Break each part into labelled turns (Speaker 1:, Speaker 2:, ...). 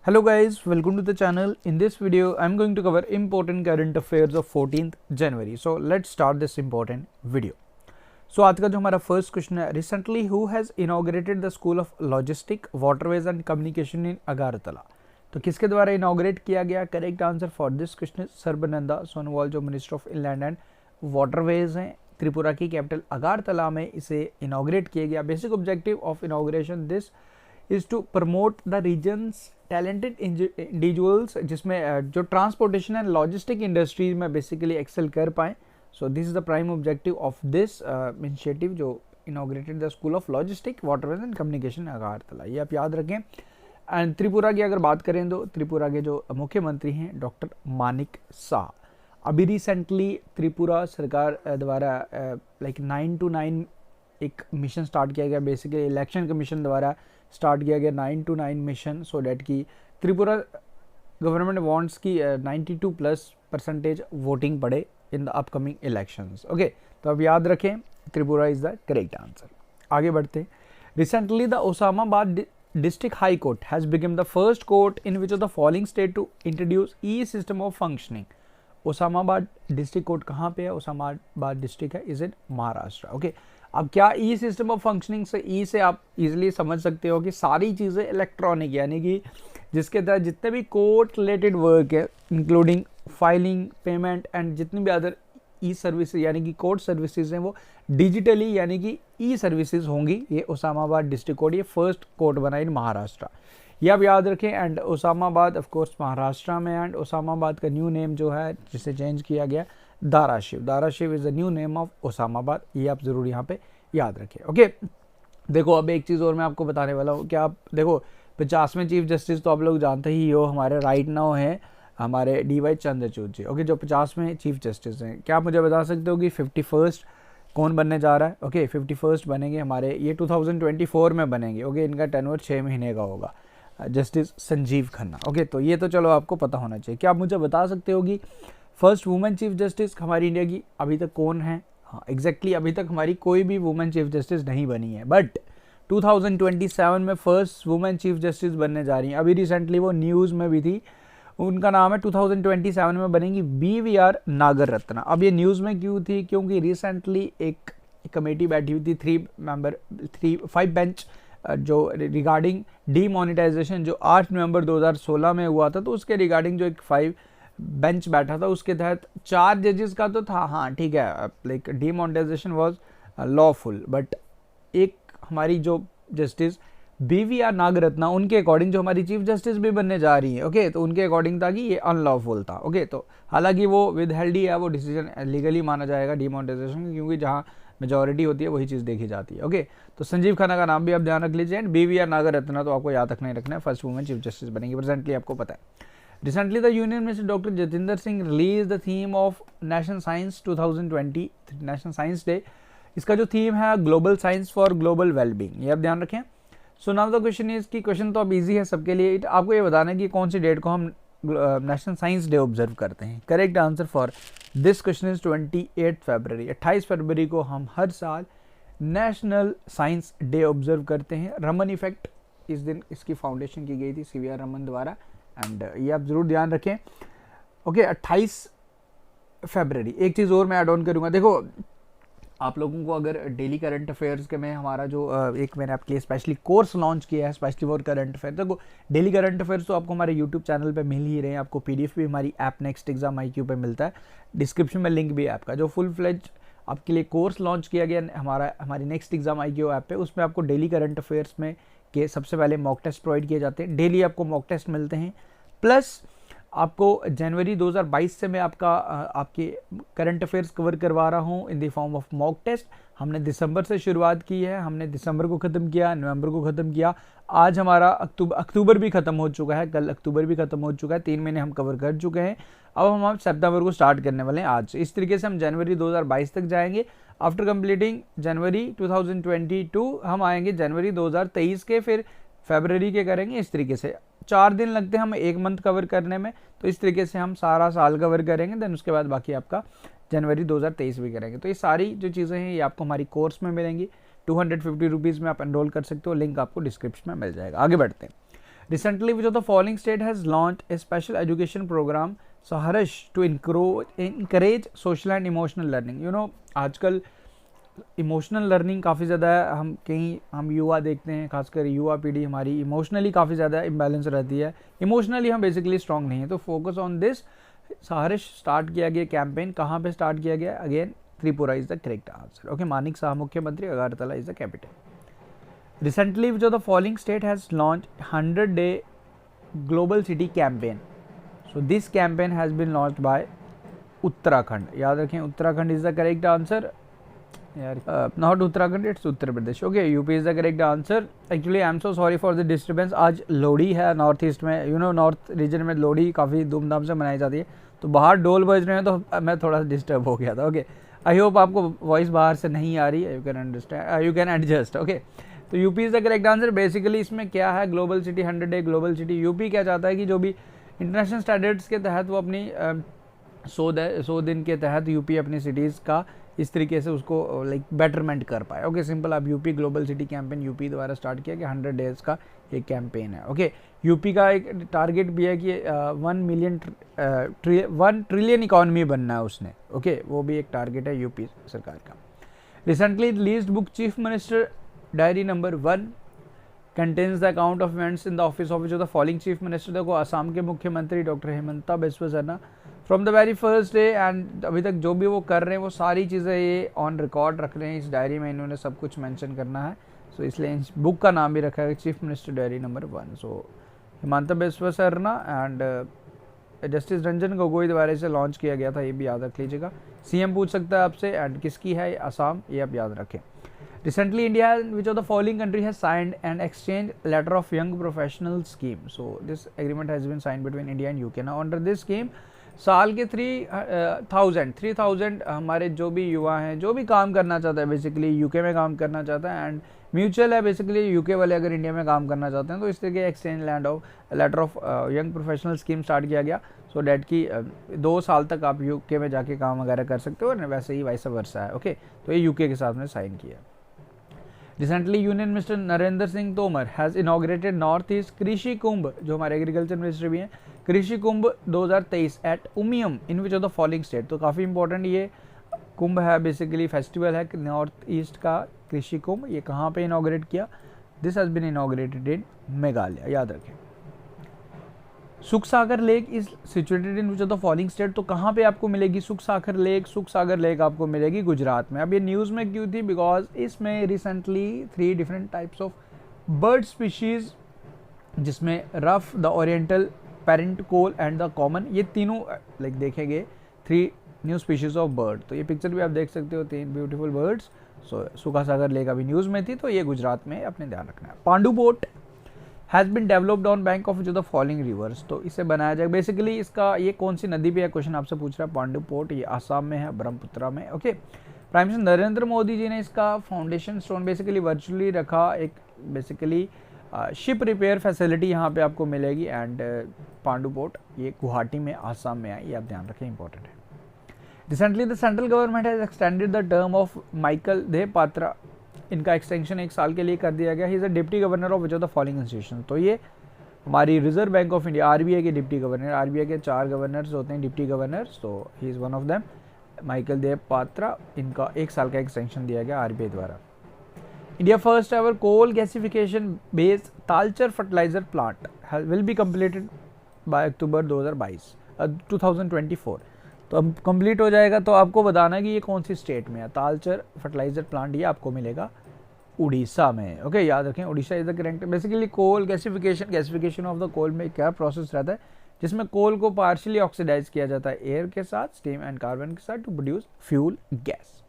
Speaker 1: Hello guys, welcome to the channel. In this video, I'm going to cover important current affairs of 14th January. So let's start this important video. So आज का जो हमारा first question है, recently who has inaugurated the school of logistic waterways and communication in Agartala. तो किसके द्वारा inaugurate किया गया? Correct answer for this question Sarbananda Sonowal, जो minister of inland and waterways हैं। त्रिपुरा की कैपिटल अगारतला में इसे इनॉग्रेट किया गया। Basic objective of inauguration this is to promote the regions talented individuals, जिसमें जो ट्रांसपोर्टेशन एंड लॉजिस्टिक इंडस्ट्रीज में बेसिकली एक्सेल कर पाएँ। So this is the prime objective of this initiative जो inaugurated the school of logistic waterways and communication Agartala. ये आप याद रखें। एंड त्रिपुरा की अगर बात करें तो त्रिपुरा के जो मुख्यमंत्री हैं डॉक्टर मानिक शाह। अभी रिसेंटली त्रिपुरा सरकार द्वारा लाइक 9 to 9 एक मिशन स्टार्ट किया गया, बेसिकली इलेक्शन कमीशन द्वारा स्टार्ट किया गया 9 to 9 मिशन, सो डैट की त्रिपुरा गवर्नमेंट वांट्स की 92+% वोटिंग पड़े in the upcoming elections. Okay, तो अब याद रखें Tripura is the correct answer. आगे बढ़ते हैं। Recently the Osmanabad district high court has become the first court in which of the following state to introduce e system of functioning. Osmanabad district court कहाँ पे है? ओसामाबाद डिस्ट्रिक्ट है, इज इन महाराष्ट्र। ओके, अब क्या ई system of functioning से ई से आप easily समझ सकते हो कि सारी चीज़ें इलेक्ट्रॉनिक, यानी कि जिसके तहत जितने भी कोर्ट रिलेटेड वर्क है इंक्लूडिंग फाइलिंग, पेमेंट एंड जितनी भी अदर ई सर्विसेज यानी कि कोर्ट सर्विसेज हैं वो डिजिटली यानी कि ई सर्विसेज होंगी। ये ओसामाबाद डिस्ट्रिक्ट कोर्ट ये फर्स्ट कोर्ट बना इन महाराष्ट्र, ये आप याद रखें। एंड ओसामाबाद ऑफ कोर्स महाराष्ट्र में। एंड ओसामाबाद का न्यू नेम जो है जिसे चेंज किया गया Dharashiv. Dharashiv is the new name of Osmanabad, ये आप जरूर यहाँ पे याद रखें। ओके, देखो अब एक चीज़ और मैं आपको बताने वाला हूँ। क्या आप देखो 50वें चीफ जस्टिस तो आप लोग जानते ही हो, हमारे राइट नाउ हैं हमारे DY चंद्रचूड़ जी। ओके, जो 50वें चीफ जस्टिस हैं। क्या आप मुझे बता सकते हो कि 51st कौन बनने जा रहा है? ओके, 51st बनेंगे हमारे, ये 2024 में बनेंगे। ओके, इनका टेन्योर 6 महीने का होगा, जस्टिस संजीव खन्ना। ओके, तो ये तो चलो आपको पता होना चाहिए। क्या आप मुझे बता सकते हो कि फर्स्ट वुमेन चीफ जस्टिस हमारी इंडिया की अभी तक कौन है? हाँ एग्जैक्टली, अभी तक हमारी कोई भी वुमेन चीफ जस्टिस नहीं बनी है, बट 2027 में फर्स्ट वुमेन चीफ जस्टिस बनने जा रही हैं। अभी रिसेंटली वो न्यूज़ में भी थी, उनका नाम है 2027 में बनेगी BVR नागर रत्ना। अब ये न्यूज़ में क्यों थी? क्योंकि रिसेंटली एक कमेटी बैठी हुई थी 5 बेंच जो रिगार्डिंग डीमोनेटाइजेशन जो 8 नवंबर 2016 में हुआ था, तो उसके रिगार्डिंग जो एक 5 बेंच बैठा था उसके तहत 4 जजेस का तो था, हाँ ठीक है, like demonetisation was lawful, but एक हमारी जो जस्टिस BVR नागरत्ना उनके अकॉर्डिंग जो हमारी चीफ जस्टिस भी बनने जा रही है। ओके, तो उनके अकॉर्डिंग था कि ये अनलॉफुल था। ओके, तो हालांकि वो विद हेल्ड ही है, वो डिसीजन लीगली माना जाएगा डीमोनेटाइजेशन, क्योंकि जहाँ मेजॉरिटी होती है वही चीज़ देखी जाती है। ओके, तो संजीव खन्ना का नाम भी आप ध्यान रख लीजिए। एंड BVR नागरत्ना तो आपको याद रखना ही रखना है, फर्स्ट वुमेन चीफ जस्टिस बनेंगी, प्रेजेंटली आपको पता है। Recently, the Union Minister Dr. Jatinder Singh released the theme of National Science 2020 National Science Day। इसका जो थीम है global science for global wellbeing, ये आप ध्यान रखें। So now the question is कि क्वेश्चन तो अब इजी है सबके लिए, आपको ये बताना है कि कौन सी डेट को हम नेशनल साइंस डे ऑब्जर्व करते हैं। Correct answer for this question is 28 फरवरी। 28 फरवरी को हम हर साल नेशनल साइंस डे ऑब्जर्व करते हैं। रमन इफेक्ट इस दिन इसकी फाउंडेशन की गई थी CVR रमन द्वारा, एंड ये आप जरूर ध्यान रखें। ओके, 28 फरवरी। एक चीज़ और मैं ऐड ऑन करूँगा, देखो आप लोगों को अगर डेली करंट अफेयर्स के में हमारा जो एक मैंने आपके लिए स्पेशली कोर्स लॉन्च किया है स्पेशली फॉर करंट अफेयर, देखो डेली करंट अफेयर्स तो आपको हमारे यूट्यूब चैनल पे मिल ही रहे हैं। आपको PDF भी हमारी ऐप नेक्स्ट एग्जाम IQ पे मिलता है, डिस्क्रिप्शन में लिंक भी है आपका। जो फुल फ्लेज आपके लिए कोर्स लॉन्च किया गया हमारी नेक्स्ट एग्जाम IQ ऐप पे, उसमें आपको डेली करंट अफेयर्स में के सबसे पहले मॉक टेस्ट प्रोवाइड किए जाते हैं। डेली आपको मॉक टेस्ट मिलते हैं, प्लस आपको जनवरी 2022 से मैं आपके करंट अफेयर्स कवर करवा रहा हूँ in the form of mock test. हमने दिसंबर से शुरुआत की है, हमने दिसंबर को ख़त्म किया, नवंबर को ख़त्म किया, आज हमारा अक्टूबर भी ख़त्म हो चुका है, कल अक्टूबर भी ख़त्म हो चुका है, 3 महीने हम कवर कर चुके हैं। अब हम सितंबर को स्टार्ट करने वाले हैं आज। इस तरीके से हम जनवरी 2022 तक जाएंगे। आफ्टर कंप्लीटिंग जनवरी 2022 हम आएंगे जनवरी 2023 के, फिर फरवरी के करेंगे। इस तरीके से 4 दिन लगते हैं हमें 1 मंथ कवर करने में, तो इस तरीके से हम सारा साल कवर करेंगे। देन उसके बाद बाकी आपका जनवरी 2023 भी करेंगे। तो ये सारी जो चीज़ें हैं ये आपको हमारी कोर्स में मिलेंगी। 250 रुपीज़ में आप एनरोल कर सकते हो, लिंक आपको डिस्क्रिप्शन में मिल जाएगा। आगे बढ़ते हैं। Recently, which of the following state has launched a special education program Saharish to encourage social and emotional learning? You know, आजकल इमोशनल लर्निंग काफ़ी ज़्यादा है. हम युवा देखते हैं, खासकर युवा पीढ़ी हमारी इमोशनली काफ़ी ज़्यादा इम्बैलेंस रहती है. इमोशनली हम बेसिकली स्ट्रॉन्ग नहीं है, तो फोकस ऑन दिस. सहारिश स्टार्ट किया गया कैंपेन, कहाँ पे स्टार्ट किया गया? Again Tripura is the correct answer. Okay, Manik Saha मुख्यमंत्री, Agartala is the capital. Recently जो the following state has launch 100-day global city campaign. So this campaign has been launched by Uttarakhand. याद रखें, Uttarakhand is the correct answer. Not Uttarakhand, it's Uttar Pradesh. Okay, UP is the correct answer. Actually I am so sorry for the disturbance. आज लोहड़ी है North east में. You know, north region में लोहड़ी काफ़ी धूमधाम से मनाई जाती है, तो बाहर डोल बज रहे हैं, तो मैं थोड़ा डिस्टर्ब हो गया था. ओके, आई होप आपको वॉइस बाहर से नहीं आ रही है. You can understand, you can adjust. Okay, तो UP is the correct answer. Basically इसमें क्या है, global city, 100-day global city. UP क्या चाहता है कि जो भी इंटरनेशनल स्टैंडर्ड्स के तहत वो अपनी 100 दिन के तहत यूपी अपनी सिटीज़ का इस तरीके से उसको लाइक बेटरमेंट कर पाए. Okay, simple. अब UP global city campaign UP द्वारा स्टार्ट किया कि 100 डेज का एक कैंपेन है. ओके, यूपी का एक टारगेट भी है कि 1 ट्रिलियन इकॉनमी बनना है उसने. ओके, वो भी एक टारगेट है यूपी सरकार का. Recently released book chief minister diary number 1 contains the account of events in the office of जो द फॉलोइंग चीफ मिनिस्टर. देखो, असम के मुख्यमंत्री doctor Himanta Biswa Sarma from the very first day and अभी तक जो भी वो कर रहे हैं वो सारी चीज़ें ये ऑन रिकॉर्ड रख रहे हैं. इस डायरी में इन्होंने सब कुछ मेंशन करना है. सो इसलिए इस बुक का नाम भी रखा है chief minister diary number 1. So Himanta Biswa Sarma and justice Ranjan Gogoi द्वारा इसे लॉन्च किया गया था, ये भी याद रख लीजिएगा. सीएम पूछ सकता है आपसे, एंड किसकी है? असम, ये आप याद रखें. Recently, India, which of the following country has signed an exchange letter of young professional scheme? So this agreement has been signed between India and UK. Now under this scheme, साल के 3,000 हमारे जो भी युवा हैं, जो भी काम करना चाहता है, बेसिकली यूके में काम करना चाहता है, एंड म्यूचुअल है बेसिकली. यूके वाले अगर इंडिया में काम करना चाहते हैं तो इस तरह के exchange letter of young professional scheme start किया गया. सो डैट की 2 साल तक आप यूके में जाके काम वगैरह कर सकते हो, वैसे ही वाइस वर्सा है. ओके, तो ये यूके के साथ में साइन किया. Recently, Union Minister Narendra Singh Tomar has inaugurated North East Krishi Kumbh, जो हमारे एग्रीकल्चर मिनिस्टर भी हैं, Krishi Kumbh 2023 at Umiam in which of the following state. तो काफ़ी इंपॉर्टेंट ये कुंभ है, बेसिकली फेस्टिवल है नॉर्थ ईस्ट का कृषि कुंभ. ये कहाँ पे इनॉग्रेट किया? This has been inaugurated in Meghalaya. याद रखें. Sukh Sagar lake is situated in which of the following state. तो कहाँ पे आपको मिलेगी सुख सागर लेक? सुख सागर लेक आपको मिलेगी गुजरात में. अब ये न्यूज़ में क्यों थी? बिकॉज इसमें recently 3 different types of bird species, जिसमें ruff, the oriental, pratincole and the common, ये तीनों लाइक देखे गए 3 न्यू स्पीशीज़ ऑफ बर्ड. तो ये पिक्चर भी आप देख सकते हो, 3 ब्यूटीफुल बर्ड्स. सो सुखा सागर लेक अभी न्यूज़ में थी, तो ये गुजरात में अपने ध्यान रखना है. Pandu port has been developed on bank of जो द फॉलोइंग रिवर्स. तो इसे बनाया जाए. बेसिकली इसका ये कौन सी नदी पे है क्वेश्चन आपसे पूछ रहा है. पांडु पोर्ट, ये आसाम में है, ब्रह्मपुत्रा में. Okay, prime minister Narendra Modi ji ने इसका फाउंडेशन स्टोन बेसिकली वर्चुअली रखा. एक बेसिकली शिप रिपेयर फैसिलिटी यहाँ पे आपको मिलेगी. एंड पांडु पोर्ट ये गुवाहाटी में, आसाम में है, ये आप ध्यान रखें, इंपॉर्टेंट है. Recently the central government has extended the term of Michael Deb Patra. इनका एक्सटेंशन 1 साल के लिए कर दिया गया. He is a deputy governor of which of the following institution. तो ये हमारी Reserve Bank of India, RBI के डिप्टी गवर्नर. आरबीआई के 4 गवर्नर्स होते हैं, डिप्टी गवर्नर्स. तो he is one of them, Michael Deb Patra. इनका 1 साल का एक्सटेंशन दिया गया आरबीआई द्वारा. India first ever coal gasification based Talcher fertilizer plant will be completed by October 2024. तो अब कंप्लीट हो जाएगा. तो आपको बताना है कि ये कौन सी स्टेट में है. तालचर फर्टिलाइजर प्लांट ये आपको मिलेगा उड़ीसा में. ओके, याद रखें, Orissa is the correct. Basically coal gasification of the coal में क्या प्रोसेस रहता है, जिसमें कोल को पार्शियली ऑक्सीडाइज किया जाता है एयर के साथ, स्टीम एंड कार्बन के साथ, to produce fuel gas.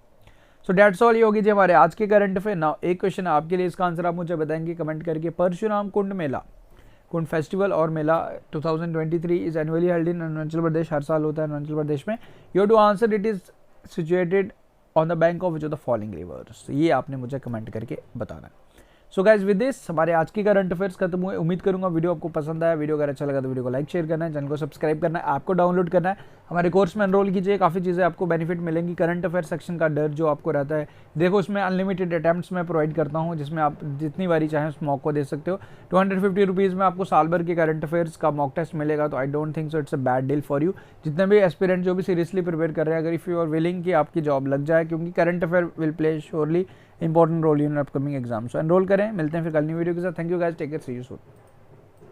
Speaker 1: So that's all. ये होगी जी हमारे आज के करंट अफेयर. नाउ एक क्वेश्चन आपके लिए, इसका आंसर आप मुझे बताएंगे कमेंट करके. परशुराम कुंड मेला, कुंड फेस्टिवल और मेला 2023 is annually held in Arunachal Pradesh. हर साल होता है अरुणाचल प्रदेश में. You have to answer it is situated on the bank of which of the following rivers. ये आपने मुझे कमेंट करके बताना है. सो गाइज विद दिस हमारे आज की करंट अफेयर्स खत्म हुए। उम्मीद करूंगा वीडियो आपको पसंद आया। वीडियो अगर अच्छा लगा तो वीडियो को लाइक शेयर करना है, चैनल को सब्सक्राइब करना है, आपको डाउनलोड करना है, हमारे कोर्स में एनरोल कीजिए। काफ़ी चीज़ें आपको बेनिफिट मिलेंगी। करंट अफेयर सेक्शन का डर जो आपको रहता है, देखो उसमें अनलिमिटेड अटैम्प्ट्स मैं प्रोवाइड करता हूँ, जिसमें आप जितनी बारी चाहें उस मॉक को दे सकते हो। 250 रुपीज़ में आपको साल भर के करंट अफेयर्स का मॉक टेस्ट मिलेगा। तो I don't think so it's a bad deal for you. जितने भी एस्पिरेंट जो भी सीरियसली प्रिपेयर कर रहे हैं, अगर इफ़ यू आर विलिंग कि आपकी जॉब लग जाए, क्योंकि current affair will play surely important role in upcoming exam. So enrol करें। मिलते हैं फिर कल नई वीडियो के साथ। Thank you guys, take care, see you soon.